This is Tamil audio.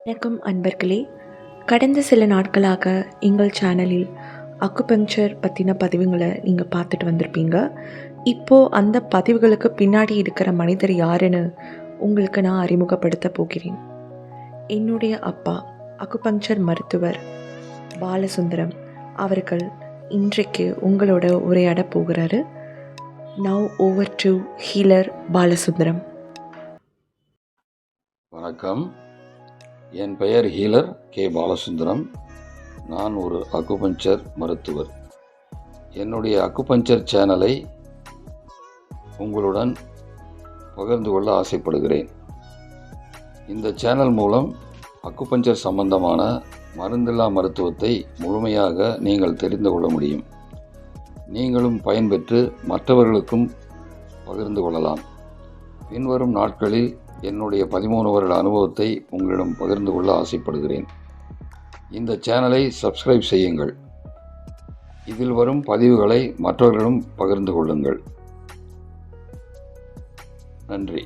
வணக்கம் அன்பர்களே. கடந்த சில நாட்களாக எங்கள் சேனலில் அக்குபங்க்சர் பற்றின பதிவுகளை நீங்கள் பார்த்துட்டு வந்திருப்பீங்க. இப்போது அந்த பதிவுகளுக்கு பின்னாடி இருக்கிற மனிதர் யாருன்னு உங்களுக்கு நான் அறிமுகப்படுத்த போகிறேன். என்னுடைய அப்பா அக்குபங்க்சர் மருத்துவர் பாலசுந்தரம் அவர்கள் இன்றைக்கு உங்களோட உரையாட போகிறாரு. Now over to healer Balasundaram. வணக்கம். என் பெயர் ஹீலர் கே பாலசுந்தரம். நான் ஒரு அக்குபஞ்சர் மருத்துவர். என்னுடைய அக்குபஞ்சர் சேனலை உங்களுடன் பகிர்ந்து கொள்ள ஆசைப்படுகிறேன். இந்த சேனல் மூலம் அக்குபஞ்சர் சம்பந்தமான மருந்தில்லா மருத்துவத்தை முழுமையாக நீங்கள் தெரிந்து கொள்ள முடியும். நீங்களும் பயன்பெற்று மற்றவர்களுக்கும் பகிர்ந்து கொள்ளலாம். பின்வரும் நாட்களில் என்னுடைய 13 வருட அனுபவத்தை உங்களிடம் பகிர்ந்து கொள்ள ஆசைப்படுகிறேன். இந்த சேனலை சப்ஸ்கிரைப் செய்யுங்கள். இதில் வரும் பதிவுகளை மற்றவர்களிடம் பகிர்ந்து கொள்ளுங்கள். நன்றி.